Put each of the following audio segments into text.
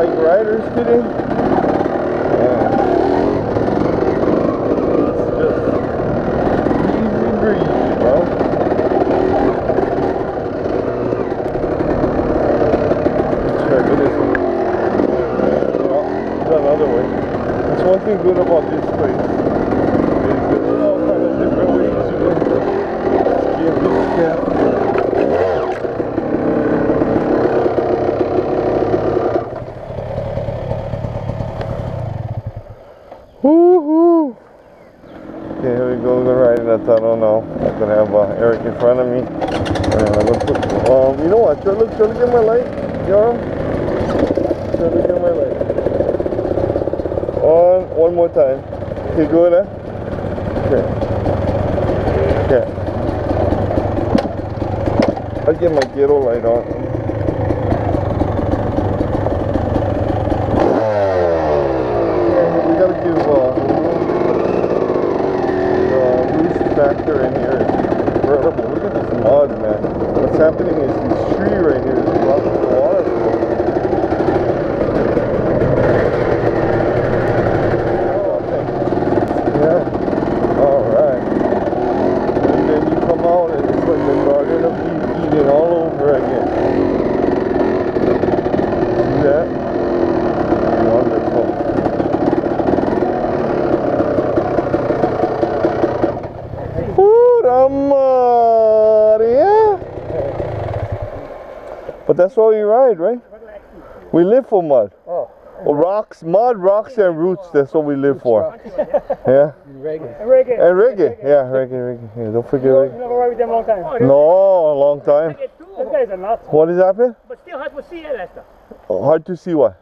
bike riders today. It's just easy breezy, bro. Let's try this one. Oh, another way. That's one thing good about this place. There's all kind of different ways you can give this camp. Woohoo! Okay, here we go. We're gonna ride in that tunnel now. I'm gonna have Eric in front of me. And I'm gonna put, you know what? Try to get my light, Yoram. Try to get my light. One more time. Okay, good, huh? Okay. Okay. I'll get my ghetto light on. We gotta give the roost factor in here is incredible. Look at this mud, man. What's happening is this tree right here is blocking the water flow. Yeah. Alright. And then you come out and it's like the Garden of Eden all over again. See that? Wonderful. But that's why we ride, right? We live for mud. Oh. Rocks, mud, rocks, and roots. That's what we live for. Yeah. Reggae. And reggae. Yeah, reggae. Yeah, don't forget reggae. You never ride with them a long time. No, a long time. Those guys are nuts. What is happening? But still hard to see that stuff. Oh, hard to see what?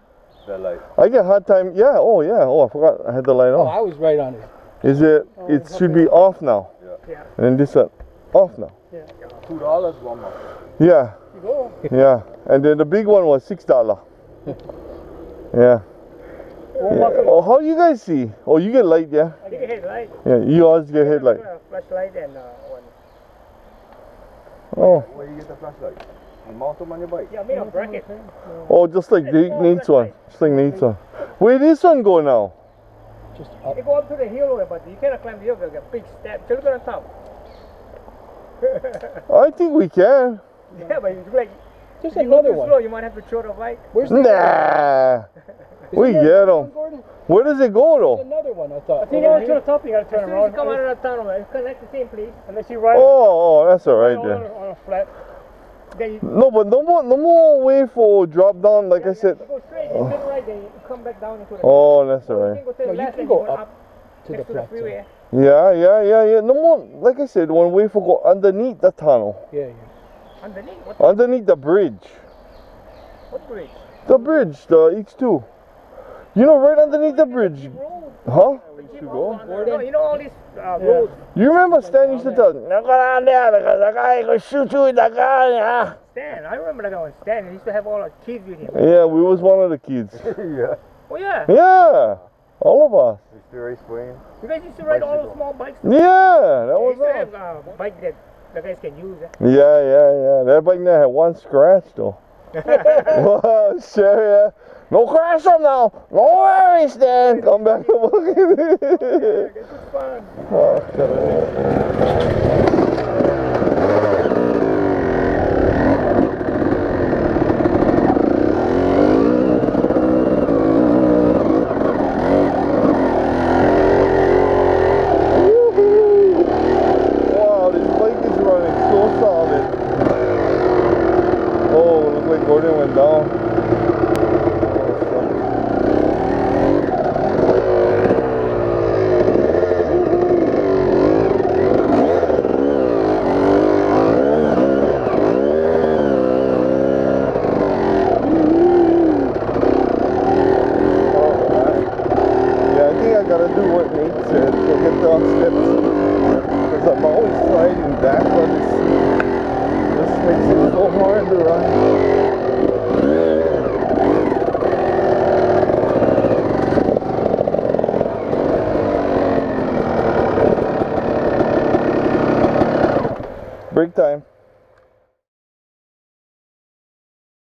The light. I get hard time. Yeah. Oh, yeah. Oh, I forgot. I had the light on. Oh, I was right on it. Is it? It should be off now. Yeah. And then this one off now. Yeah. $2 one more. Yeah. Go. Yeah. And then the big one was $6. Yeah. Oh, how you guys see? Oh, you get light, yeah? I get headlight. Yeah, you always get headlight. Flashlight and one. Oh. Where you get the flashlight? You mount them on your bike? Yeah, made a bracket. Oh, just like Nate's one. Just like Nate's one. Where did this one go now? Just up. You go up to the hill, but you cannot climb the hill. There's a big step. Just go on top. I think we can. Yeah, but it's like just another one. Slow, you might have to throw the bike. Where's the nah. We get them. Where does it go though? There's another one, I thought. I think you to the top, you gotta turn around. You come out of the tunnel, you connect the same place, unless you ride. Oh, that's alright then. On a flat. No, but no more way for drop down, like I said. You go straight, you turn right, then you come back down into the. Oh, that's alright. No, you can go up to the plateau. Yeah. No more, like I said, one way for go underneath the tunnel. Yeah. Underneath? What? Underneath the bridge. What bridge? The bridge, the X2. You know, right underneath the bridge. Huh? No, you know all these roads. You remember Stan used to tell me, "Go down there because the guy will shoot you in the gun." Yeah. Stan, I remember that guy was Stan. He used to have all the kids with him. Yeah, we was one of the kids. Yeah. Oh yeah. Yeah, all of us. Used to race for him. You guys used to ride all those small bikes. Yeah, that was us. us. Have a bike that the guys can use. Yeah. That bike now had one scratch though. Well, sure, yeah. No crash them now. No worries, Stan. Come back and look at it. It's fun. Oh, wow, this bike is running so solid. Oh, looks like Gordon went down. Break time.